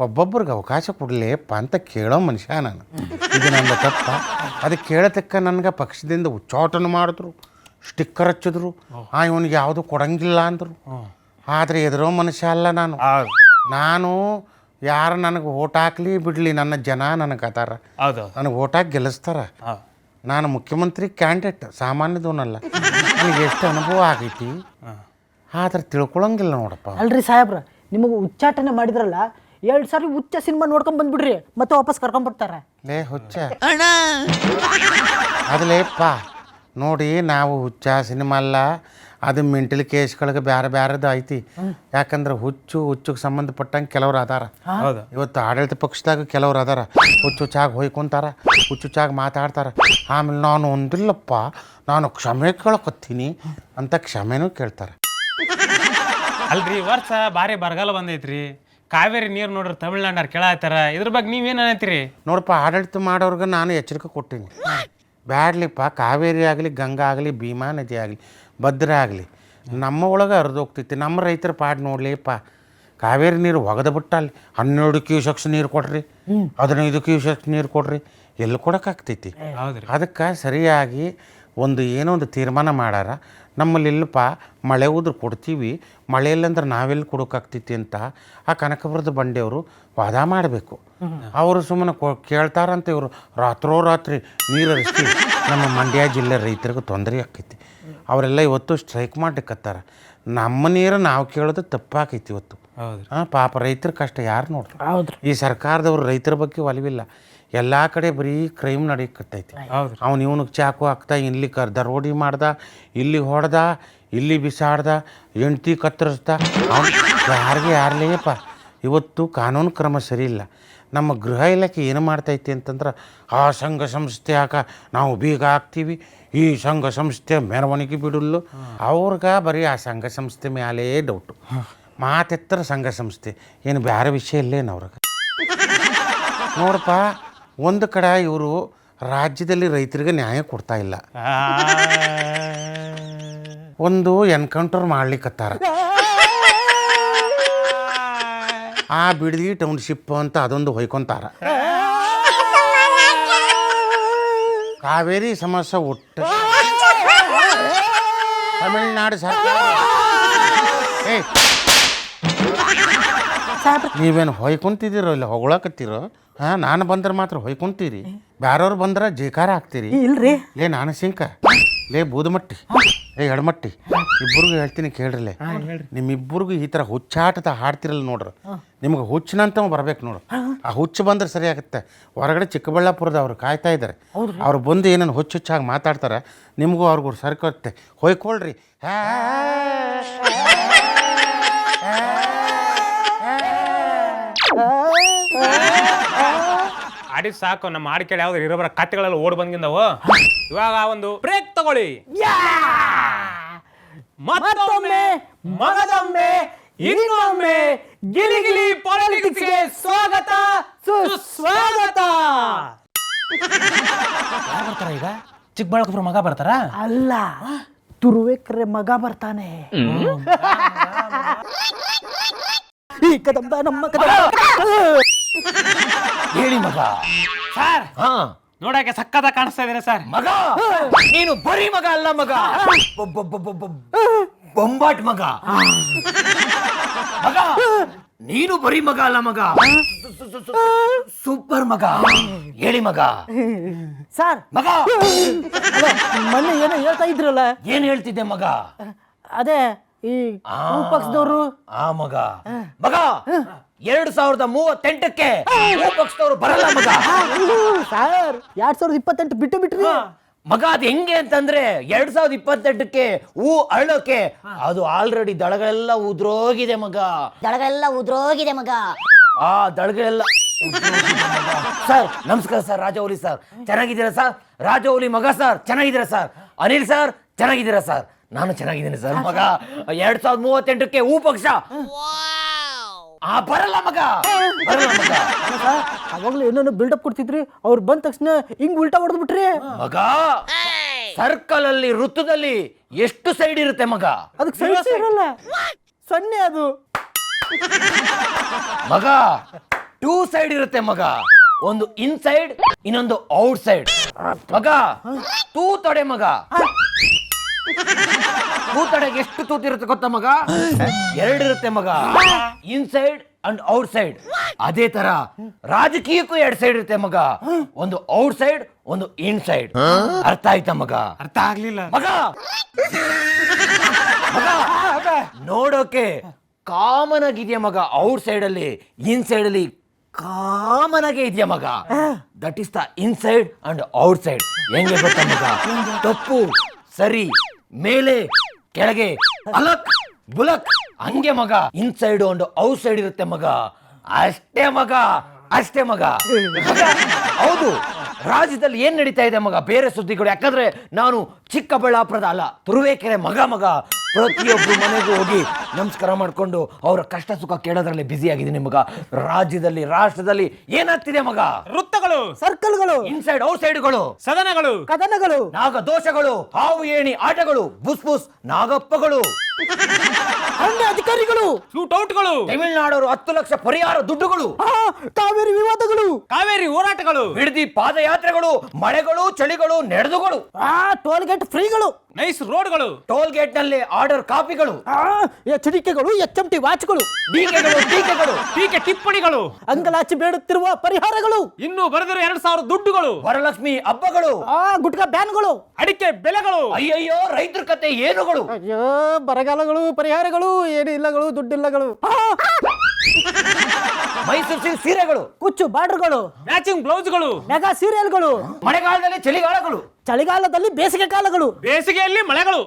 ಒಬ್ಬೊಬ್ರಿಗೆ ಅವಕಾಶ ಕೊಡಲೇಪ್ಪ ಅಂತ ಕೇಳೋ ಮನುಷ್ಯ ನಾನು. ಇದು ನನ್ನ ತಪ್ಪ. ಅದಕ್ಕೆ ಕೇಳತಕ್ಕ ನನಗೆ ಪಕ್ಷದಿಂದ ಉಚ್ಚಾಟನೆ ಮಾಡಿದ್ರು, ಸ್ಟಿಕ್ಕರ್ ಹಚ್ಚಿದ್ರು, ಇವನಿಗೆ ಯಾವುದು ಕೊಡಂಗಿಲ್ಲ ಅಂದರು. ಆದರೆ ಎದುರೋ ಮನುಷ್ಯ ಅಲ್ಲ ನಾನು ಯಾರು ನನಗೆ ಓಟ್ ಹಾಕ್ಲಿ ಬಿಡಲಿ, ನನ್ನ ಜನ ನನಗೆ ಅದಾರ, ನನಗೆ ಓಟ್ ಹಾಕಿ ಗೆಲ್ಲಿಸ್ತಾರ. ನಾನು ಮುಖ್ಯಮಂತ್ರಿ ಕ್ಯಾಂಡಿಡೇಟ್, ಸಾಮಾನ್ಯದವನಲ್ಲ. ನನಗೆ ಎಷ್ಟು ಅನುಭವ ಆಗೈತಿ, ಆದ್ರೆ ತಿಳ್ಕೊಳಂಗಿಲ್ಲ ನೋಡಪ್ಪ. ಅಲ್ರಿ ಸಾಹೇಬ್ರ, ನಿಮಗೆ ಉಚ್ಚಾಟನೆ ಮಾಡಿದ್ರಲ್ಲ, 2 ಸಾರಿ ಹುಚ್ಚ ಸಿನಿಮಾ ನೋಡ್ಕೊಂಡ್ ಬಂದ್ಬಿಡ್ರಿ, ಮತ್ತೆ ವಾಪಸ್ ಕರ್ಕೊಂಡ್ಬರ್ತಾರೆ. ಲೇ ಹುಚ್ಚ ಅದಲೇಪ್ಪ ನೋಡಿ, ನಾವು ಹುಚ್ಚ ಸಿನಿಮಾ ಅಲ್ಲ, ಅದು ಮೆಂಟಲ್ ಕೇಸ್ಗಳಿಗೆ ಬೇರೆ ಬೇರೆದು ಐತಿ. ಯಾಕಂದ್ರೆ ಹುಚ್ಚಿಗೆ ಸಂಬಂಧಪಟ್ಟಂಗೆ ಕೆಲವ್ರು ಅದಾರ. ಇವತ್ತು ಆಡಳಿತ ಪಕ್ಷದಾಗ ಕೆಲವ್ರು ಅದಾರ, ಹುಚ್ಚಾಗಿ ಹೊಯ್ಕೊಂತಾರ, ಹುಚ್ಚಾಗಿ ಮಾತಾಡ್ತಾರ. ಆಮೇಲೆ ನಾನು ಒಂದಿಲ್ಲಪ್ಪ, ನಾನು ಕ್ಷಮೆ ಕೇಳಕತ್ತೀನಿ ಅಂತ ಕ್ಷಮೆನೂ ಕೇಳ್ತಾರೆ. ಅಲ್ರಿ ವರ್ಷ ಭಾರಿ ಬರಗಾಲ ಬಂದೈತ್ರಿ, ಕಾವೇರಿ ನೀರು ನೋಡ್ರಿ ತಮಿಳ್ನಾಡಾರ್ ಕೇಳತ್ತಾರ, ಇದ್ರ ಬಗ್ಗೆ ನೀವೇನು ಅನ್ನತ್ತೀರಿ? ನೋಡಪ್ಪ, ಆಡಳಿತ ಮಾಡೋರ್ಗೆ ನಾನು ಎಚ್ಚರಿಕೆ ಕೊಟ್ಟೀನಿ. ಬ್ಯಾಡ್ಲಿಪ್ಪ, ಕಾವೇರಿ ಆಗಲಿ, ಗಂಗಾ ಆಗಲಿ, ಭೀಮಾ ನದಿ ಆಗಲಿ, ಭದ್ರಾ ಆಗಲಿ, ನಮ್ಮ ಒಳಗೆ ಹರಿದೋಗ್ತೈತಿ. ನಮ್ಮ ರೈತರ ಪಾಡು ನೋಡ್ಲಿಪ್ಪ, ಕಾವೇರಿ ನೀರು ಒಗದ ಬಿಟ್ಟ ಅಲ್ಲಿ 12 ಕ್ಯೂಸೆಕ್ಸ್ ನೀರು ಕೊಡ್ರಿ, 15 ಕ್ಯೂಸೆಕ್ಸ್ ನೀರು ಕೊಡ್ರಿ, ಎಲ್ಲಿ ಕೊಡೋಕ್ಕಾಗ್ತೈತಿ? ಅದಕ್ಕೆ ಸರಿಯಾಗಿ ಏನೋ ಒಂದು ತೀರ್ಮಾನ ಮಾಡ್ಯಾರ. ನಮ್ಮಲ್ಲಿ ಇಲ್ಲಪ್ಪ, ಮಳೆ ಉದ್ರೆ ಕೊಡ್ತೀವಿ, ಮಳೆ ಇಲ್ಲಂದ್ರೆ ನಾವೆಲ್ಲಿ ಕೊಡೋಕ್ಕಾಗ್ತೈತಿ ಅಂತ ಆ ಕನಕಪುರದ ಬಂಡೆಯವರು ವಾದ ಮಾಡಬೇಕು. ಅವರು ಸುಮ್ಮನೆ ಕೇಳ್ತಾರಂತ ಇವರು ರಾತ್ರೋರಾತ್ರಿ ನೀರು ಹರಿಸಿ ನಮ್ಮ ಮಂಡ್ಯ ಜಿಲ್ಲೆ ರೈತರಿಗೆ ತೊಂದರೆ ಆಕೈತಿ. ಅವರೆಲ್ಲ ಇವತ್ತು ಸ್ಟ್ರೈಕ್ ಮಾಡಲಿಕ್ಕತ್ತಾರ. ನಮ್ಮ ನೀರು ನಾವು ಕೇಳೋದು ತಪ್ಪಾಕೈತಿ ಇವತ್ತು. ಪಾಪ ರೈತರ ಕಷ್ಟ ಯಾರು ನೋಡ್ರಿ. ಈ ಸರ್ಕಾರದವ್ರು ರೈತರ ಬಗ್ಗೆ ಒಲವಿಲ್ಲ. ಎಲ್ಲ ಕಡೆ ಬರೀ ಕ್ರೈಮ್ ನಡೀಕತ್ತೈತಿ. ಇವನಿಗೆ ಚಾಕು ಹಾಕ್ತಾ, ಇಲ್ಲಿ ದರೋಡಿ ಮಾಡ್ದ, ಇಲ್ಲಿ ಹೊಡೆದ, ಇಲ್ಲಿ ಬಿಸಾಡ್ದ, ಹೆಂಡ್ತಿ ಕತ್ತರಿಸ್ದ. ಯಾರಿಗೆ ಯಾರ್ಲೇಪ್ಪ ಇವತ್ತು ಕಾನೂನು ಕ್ರಮ ಸರಿ ಇಲ್ಲ. ನಮ್ಮ ಗೃಹ ಇಲಾಖೆ ಏನು ಮಾಡ್ತೈತಿ ಅಂತಂದ್ರೆ, ಆ ಸಂಘ ಸಂಸ್ಥೆ ನಾವು ಬೀಗ ಹಾಕ್ತೀವಿ, ಈ ಸಂಘ ಸಂಸ್ಥೆ ಮೆರವಣಿಗೆ ಬಿಡಲ್ಲು. ಅವ್ರಿಗೆ ಬರೀ ಆ ಸಂಘ ಸಂಸ್ಥೆ ಮ್ಯಾಲೇ ಡೌಟು. ಮಾತೆತ್ತರ ಸಂಘ ಸಂಸ್ಥೆ, ಏನು ಬೇರೆ ವಿಷಯ ಇಲ್ಲೇನು ಅವ್ರಿಗೆ? ನೋಡಪ್ಪ, ಒಂದು ಕಡೆ ಇವರು ರಾಜ್ಯದಲ್ಲಿ ರೈತರಿಗೆ ನ್ಯಾಯ ಕೊಡ್ತಾ ಇಲ್ಲ. ಒಂದು ಎನ್ಕೌಂಟರ್ ಮಾಡ್ಲಿಕ್ಕತ್ತಾರ, ಆ ಬಿಡದಿ ಟೌನ್ಶಿಪ್ ಅಂತ ಅದೊಂದು ಹೊಯ್ಕೊಂತಾರ. ಕಾವೇರಿ ಸಮಸ್ಯೆ ಒಟ್ಟು ತಮಿಳ್ನಾಡು ಸರ್ಕಾರ ನೀವೇನು ಹೊಯ್ಕೊಂತಿದ್ದೀರೋ ಇಲ್ಲ ಹೊಗಳಕತ್ತೀರೋ? ನಾನು ಬಂದ್ರೆ ಮಾತ್ರ ಹೊಯ್ಕೊಂತೀರಿ, ಬ್ಯಾರವ್ರು ಬಂದ್ರೆ ಜೇಕಾರ ಹಾಕ್ತೀರಿ. ಇಲ್ರಿ ನಾನು ಸಿಂಕ, ಬೂದಮಟ್ಟಿ, ಎಡಮಟ್ಟಿ, ಇಬ್ಬರಿಗೂ ಹೇಳ್ತೀನಿ ಕೇಳ್ರಲ್ಲೇ. ನಿಮ್ಮಿಬ್ಬರಿಗೂ ಈ ಥರ ಹುಚ್ಚಾಟದ ಹಾಡ್ತಿರಲ್ಲ ನೋಡ್ರಿ, ನಿಮ್ಗೆ ಹುಚ್ಚಿನಂತ ಬರ್ಬೇಕು ನೋಡು. ಆ ಹುಚ್ಚು ಬಂದ್ರೆ ಸರಿ ಆಗುತ್ತೆ. ಹೊರಗಡೆ ಚಿಕ್ಕಬಳ್ಳಾಪುರದ ಅವ್ರು ಕಾಯ್ತಾ ಇದ್ದಾರೆ, ಅವ್ರು ಬಂದು ಏನೇನು ಹುಚ್ಚಾಗಿ ಮಾತಾಡ್ತಾರೆ, ನಿಮಗೂ ಅವ್ರಿಗೂ ಸರ್ಕತ್ತೆ. ಹೊಯ್ಕೊಳ್ರಿ. ಆಡಿ ಸಾಕು, ನಮ್ಮ ಹಾಡು ಕೇಳಿ ಯಾವ್ದು ಇರೋಬರ ಕತೆಗಳೆಲ್ಲ ಓಡ್ ಬಂದಿಂದವು. ಇವಾಗ ಒಂದು ಬ್ರೇಕ್ ತಗೊಳ್ಳಿ. ಮತ್ತೊಮ್ಮೆ ಮಗದೊಮ್ಮೆ ಇನ್ನೊಮ್ಮೆ ಗಿಲಿ ಗಿಲಿ ಪಾಲಿಟಿಕ್ಸ್ಗೆ ಸ್ವಾಗತ ಸುಸ್ವಾಗತ. ಯಾರು ಬರ್ತಾರ ಈಗ? ಚಿಕ್ಕಬಳ್ಳಾಪುರ ಮಗ ಬರ್ತಾರ? ಅಲ್ಲ, ತುರುವೇಕ್ರೆ ಮಗ ಬರ್ತಾನೆ. ಈ ಕದಂಬ ನಮ್ಮ ಹೇಳಿ ಮಗ. ಸರ್, ನೋಡಕ್ಕೆ ಸಕ್ಕದ ಕಾಣಿಸ್ತಾ ಇದ್ದೀರಾ ಸರ್. ಮಗ ನೀನು ಬರೀ ಮಗ ಅಲ್ಲ ಮಗ, ಬೊಂಬಾಟ್ ಮಗ. ಮಗ ನೀನು ಬರೀ ಮಗ ಅಲ್ಲ ಮಗ, ಸೂಪರ್ ಮಗ. ಹೇಳಿ ಮಗ. ಸರ್, ಮಗ ಮೊನ್ನೆ ಏನೋ ಹೇಳ್ತಾ ಇದ್ರಲ್ಲ, ಏನ್ ಹೇಳ್ತಿದ್ದೆ ಮಗ? ಅದೇ ಈ ಪಕ್ಷದವರು. ಆ ಮಗ, ಮಗ 2038ಕ್ಕೆ ಪಕ್ಷದವರು ಬರಲ್ಲ ಮಗ. ಸರ್, 2028 ಬಿಟ್ಟು ಬಿಟ್ರಿ ಮಗ. ಅದು ಹೆಂಗೆ ಅಂತಂದ್ರೆ 2028ಕ್ಕೆ ಅರಳೋಕೆ ಅದು ಆಲ್ರೆಡಿ ದಳಗಳೆಲ್ಲ ಉದ್ರೋಗಿದೆ ಮಗ. ಆ ದಳಗಳೆಲ್ಲ ಸರ್. ನಮಸ್ಕಾರ ಸರ್, ರಾಜೌಲಿ ಸರ್, ಚೆನ್ನಾಗಿದ್ದೀರಾ ಸರ್? ರಾಜೌಲಿ ಮಗ ಸರ್, ಚೆನ್ನಾಗಿದ್ದೀರಾ ಸರ್? ಅನಿಲ್ ಸರ್, ಚೆನ್ನಾಗಿದ್ದೀರಾ ಸರ್? ನಾನು ಚೆನ್ನಾಗಿದ್ದೀನಿ ಸರ್. ಮಗ 2038ಕ್ಕೆ ಪಕ್ಷ ಬರಲ್ಲ ಮಗ, ಬರಲ್ಲ ಮಗ. ಅವಾಗ್ಲೂ ಏನೇನೋ ಬಿಲ್ಡಪ್ ಕೊಡ್ತಿದ್ರಿ, ಅವ್ರು ಬಂದ ತಕ್ಷಣ ಹಿಂಗ್ ಉಲ್ಟಾ ಹೊಡೆದ್ ಬಿಟ್ರಿ ಮಗ. ಸರ್ಕಲ್ ಅಲ್ಲಿ ವೃತ್ತದಲ್ಲಿ ಎಷ್ಟು ಸೈಡ್ ಇರುತ್ತೆ ಮಗ? ಅದಕ್ಕೆ ಸೈಡ್ ಇರಲ್ಲ, ಸೊನ್ನೆ ಅದು ಮಗ. ಟೂ ಸೈಡ್ ಇರುತ್ತೆ ಮಗ. ಒಂದು ಇನ್ಸೈಡ್, ಇನ್ನೊಂದು ಔಟ್ ಸೈಡ್. ಮಗ ತೂತೊಡೆ ಮಗ. ತೂತೊಡೆಗೆ ಎಷ್ಟು ತೂತಿರುತ್ತೆ ಗೊತ್ತಾ ಮಗ? 2 ಇರುತ್ತೆ ಮಗ, ಇನ್ಸೈಡ್ ಅಂಡ್ ಔಟ್ ಸೈಡ್. ಅದೇ ತರ ರಾಜಕೀಯಕ್ಕೂ 2 ಸೈಡ್ ಇರುತ್ತೆ ಮಗ, ಒಂದು ಔಟ್ ಸೈಡ್, ಒಂದು ಇನ್ಸೈಡ್. ಅರ್ಥ ಆಯ್ತಾ ಮಗ? ಅರ್ಥ ಆಗ್ಲಿಲ್ಲ ಮಗ ನೋಡೋಕೆ ಕಾಮನ್ ಆಗಿದೆಯಾ ಮಗ? ಔಟ್ ಸೈಡ್ ಅಲ್ಲಿ, ಇನ್ಸೈಡ್ ಅಲ್ಲಿ ಕಾಮನ್ ಆಗೇ ಇದೆಯಾ ಮಗ? That is the inside and out side. ಹೆಂಗೆ ಗೊತ್ತಾ ಮಗ? ತಪ್ಪು ಸರಿ, ಮೇಲೆ ಕೆಳಗೆ, ಅಲಕ್ ಬುಲಕ್, ಹಂಗೆ ಮಗ. ಇನ್ಸೈಡ್ ಅಂಡ್ ಔಟ್ ಸೈಡ್ ಇರುತ್ತೆ ಮಗ. ಅಷ್ಟೇ ಮಗ, ಅಷ್ಟೇ ಮಗ. ಹೌದು, ರಾಜ್ಯದಲ್ಲಿ ಏನ್ ನಡೀತಾ ಇದೆ ಮಗ? ಬೇರೆ ಸುದ್ದಿಗಳು. ಯಾಕಂದ್ರೆ ನಾನು ಚಿಕ್ಕಬಳ್ಳಾಪುರದ ಅಲ್ಲ, ತುರುವೇಕೆರೆ ಮಗ. ಪ್ರತಿಯೊಬ್ಬರು ಮನೆಗೂ ಹೋಗಿ ನಮಸ್ಕಾರ ಮಾಡ್ಕೊಂಡು ಅವರ ಕಷ್ಟ ಸುಖ ಕೇಳೋದ್ರಲ್ಲಿ ಬ್ಯುಸಿ ಆಗಿದ್ದೀನಿ ಮಗ. ರಾಜ್ಯದಲ್ಲಿ, ರಾಷ್ಟ್ರದಲ್ಲಿ ಏನಾಗ್ತಿದೆ ಮಗ? ವೃತ್ತಗಳು, ಸರ್ಕಲ್ಗಳು, ಇನ್ಸೈಡ್ ಔಟ್ ಸೈಡ್ಗಳು, ಸದನಗಳು, ಕದನಗಳು, ನಾಗ ದೋಷಗಳು, ಹಾವು ಏಣಿ ಆಟಗಳು, ಬುಸ್ ಬುಸ್ ನಾಗಪ್ಪಗಳು, ಅರಣ್ಯ ಅಧಿಕಾರಿಗಳು, ಶೂಟೌಟ್ಗಳು, ತಮಿಳುನಾಡವರು 10 ಲಕ್ಷ ಪರಿಹಾರ ದುಡ್ಡುಗಳು, ಕಾವೇರಿ ವಿವಾದಗಳು, ಕಾವೇರಿ ಹೋರಾಟಗಳು, ಬಿಡದಿ ಪಾದಯಾತ್ರೆಗಳು, ಮಳೆಗಳು, ಚಳಿಗಳು, ನೆಡೆದುಗಳು, ಟೋಲ್ ಗೇಟ್ ಫ್ರೀಗಳು, ನೈಸ್ ರೋಡ್ಗಳು, ಟೋಲ್ ಗೇಟ್ ನಲ್ಲಿ ಆರ್ಡರ್ ಕಾಪಿಗಳು, ಎಚ್ಚರಿಕೆಗಳು, HMT ವಾಚ್ಗಳು, ಟೀಕೆಗಳು, ಟೀಕೆ ಟಿಪ್ಪಣಿಗಳು, ಅಂಗಲಾಚಿ ಬೇಡುತ್ತಿರುವ ಪರಿಹಾರಗಳು, ಇನ್ನೂ ಬರೆದಿರೋ 2000 ದುಡ್ಡುಗಳು, ವರಲಕ್ಷ್ಮಿ ಹಬ್ಬಗಳು, ಗುಟ್ಕಾ ಬ್ಯಾನ್ಗಳು, ಅಡಿಕೆ ಬೆಲೆಗಳು, ಅಯ್ಯಯ್ಯೋ ರೈತರ ಕತೆ ಏನುಗಳು, ಅಯ್ಯೋ ಬರಗಾಲಗಳು, ಪರಿಹಾರಗಳು, ಏನಿಲ್ಲಗಳು, ದುಡ್ಡಿಲ್ಲಗಳು, ಮೈಸೂರು ಸಿಲ್ಕ್ ಸೀರೆಗಳು, ಕುಚ್ಚು ಬಾರ್ಡರ್ಗಳು, ಮ್ಯಾಚಿಂಗ್ ಬ್ಲೌಸ್ಗಳು, ಮೆಗಾ ಸೀರಿಯಲ್ಗಳು, ಮಳೆಗಾಲದಲ್ಲಿ ಚಳಿಗಾಲಗಳು, ಚಳಿಗಾಲದಲ್ಲಿ ಬೇಸಿಗೆ ಕಾಲಗಳು, ಬೇಸಿಗೆಯಲ್ಲಿ ಮಳೆಗಳು,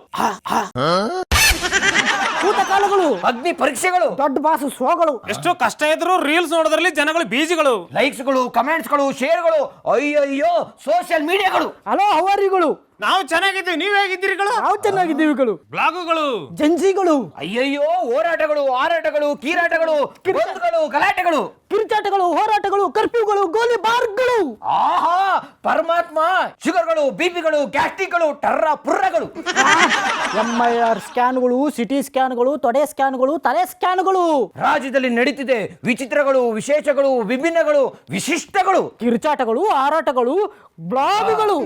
ಕಾಲಗಳು, ಅಗ್ನಿ ಪರೀಕ್ಷೆಗಳು, ದೊಡ್ಡ ಬಾಸು ಶೋಗಳು, ಎಷ್ಟೋ ಕಷ್ಟ ಇದ್ರು ರೀಲ್ಸ್ ನೋಡೋದ್ರಲ್ಲಿ ಜನಗಳು ಬೀಜಿಗಳು, ಲೈಕ್ಸ್ಗಳು, ಕಮೆಂಟ್ಸ್ಗಳು, ಶೇರ್ಗಳು, ಅಯ್ಯಯ್ಯೋ ಸೋಷಿಯಲ್ ಮೀಡಿಯಾಗಳು. ಹಲೋ ಹವಾರಿಗಳು, ನಾವು ಚೆನ್ನಾಗಿದ್ದೀವಿ, ನೀವ್ ಹೇಗಿದ್ದೀರಿಗಳು, ನಾವು ಚೆನ್ನಾಗಿದ್ದೀವಿಗಳು, ಬ್ಲಾಗುಗಳು, ಜಂಜಿಗಳು, ಅಯ್ಯಯ್ಯೋ ಹೋರಾಟಗಳು, ಹಾರಾಟಗಳು, ಕೀರಾಟಗಳು, ಗೊಂದಲಗಳು, ಗಲಾಟೆಗಳು, ಕಿರುಚಾಟಗಳು, ಹೋರಾಟಗಳು, ಕರ್ಫ್ಯೂಗಳು, ಗೋಲಿ ಬಾರ್ಗಳು, ಆಹಾ ಪರಮಾತ್ಮ, ಶುಗರ್ಗಳು, ಬಿಪಿಗಳು, ಗ್ಯಾಸ್ಟ್ರಿಕ್ಗಳು, ಟರ್ರ ಪುರ್ರಗಳು, MIR ಸ್ಕ್ಯಾನ್ಗಳು, ಸಿಟಿ ಸ್ಕ್ಯಾನ್ಗಳು, ತೊಡೆ ಸ್ಕ್ಯಾನ್ಗಳು, ತಲೆ ಸ್ಕ್ಯಾನ್ಗಳು, ರಾಜ್ಯದಲ್ಲಿ ನಡೀತಿದೆ ವಿಚಿತ್ರಗಳು, ವಿಶೇಷಗಳು, ವಿಭಿನ್ನಗಳು, ವಿಶಿಷ್ಟಗಳು, ಕಿರುಚಾಟಗಳು, ಹಾರಾಟಗಳು, ಬ್ಲಾಗ್ಗಳು.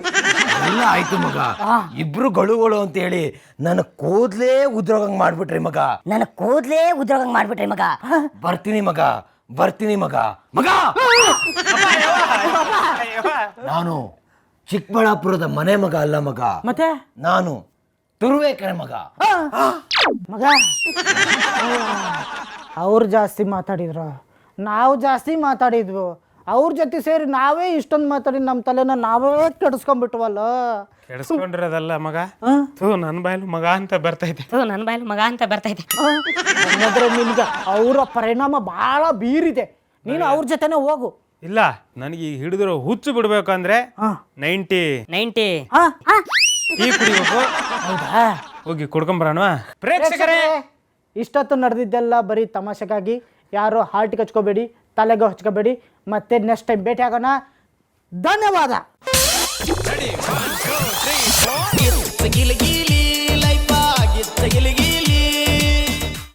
ಎಲ್ಲ ಆಯ್ತು ಮಗ. ಇಬ್ರು ಗಳುಗಳು ಅಂತ ಹೇಳಿ ನನ್ನ ಕೂದ್ಲೇ ಉದ್ರೋಗಂಗ್ ಮಾಡ್ಬಿಟ್ರಿ ಮಗ. ನನ್ನ ಕೂದ್ಲೇ ಉದ್ರೋಗಂಗ್ ಮಾಡ್ಬಿಟ್ರಿ ಮಗ. ಬರ್ತೀನಿ ಮಗ, ಬರ್ತೀನಿ ಮಗ. ಮಗ ನಾನು ಚಿಕ್ಕಬಳ್ಳಾಪುರದ ಮನೆ ಮಗ ಅಲ್ಲ ಮಗ, ಮತ್ತೆ ನಾನು ತುರುವೇಕೆರೆ ಮಗ. ಮಗ ಅವ್ರು ಜಾಸ್ತಿ ಮಾತಾಡಿದ್ರು, ನಾವು ಜಾಸ್ತಿ ಮಾತಾಡಿದ್ವು. ಅವ್ರ ಜೊತೆ ಸೇರಿ ನಾವೇ ಇಷ್ಟೊಂದು ಮಾತಾಡಿ ನಮ್ಮ ತಲೆನ ನಾವೇ ಕೆಡಿಸ್ಕೊಂಡ್ಬಿಟ್ವಲ್ಲ. ಕೆಡಿಸ್ಕೊಂಡಿರೋದಲ್ಲ ಮಗ, ನನ್ನ ಬಾಯಲ್ಲಿ ಮಗ ಅಂತ ಬರ್ತೈತೆ. ನನ್ನ ಬಾಯಲ್ಲಿ ಮಗ ಅಂತ ಬರ್ತೈತೆ. ಹಂಗಾದ್ರೆ ನಿನ್ಗೆ ಅವರ ಪರಿಣಾಮ ಬಹಳ ಬೀರಿದೆ. ನೀನು ಅವ್ರ ಜೊತೆನೆ ಹೋಗು. ಇಲ್ಲ, ನನಗೆ ಈಗ ಹಿಡಿದಿರೋ ಹುಚ್ಚು ಬಿಡ್ಬೇಕಂದ್ರೆ 90 ಟೀ ಕುಡಿಬೇಕು. ಹೌದಾ? ಹೋಗಿ ಕುಡ್ಕೊಂಬರೋಣ. ಪ್ರೇಕ್ಷಕರೇ, ಇಷ್ಟೊತ್ತು ನಡೆದಿದ್ದೆಲ್ಲ ಬರೀ ತಮಾಷೆಗಾಗಿ. ಯಾರು ಹಾರ್ಟಿಗೆ ಹಚ್ಕೋಬೇಡಿ, ತಲೆಗೆ ಹಚ್ಕೋಬೇಡಿ. ಮತ್ತೆ ನೆಕ್ಸ್ಟ್ ಟೈಮ್ ಭೇಟಿ ಆಗೋಣ. ಧನ್ಯವಾದ.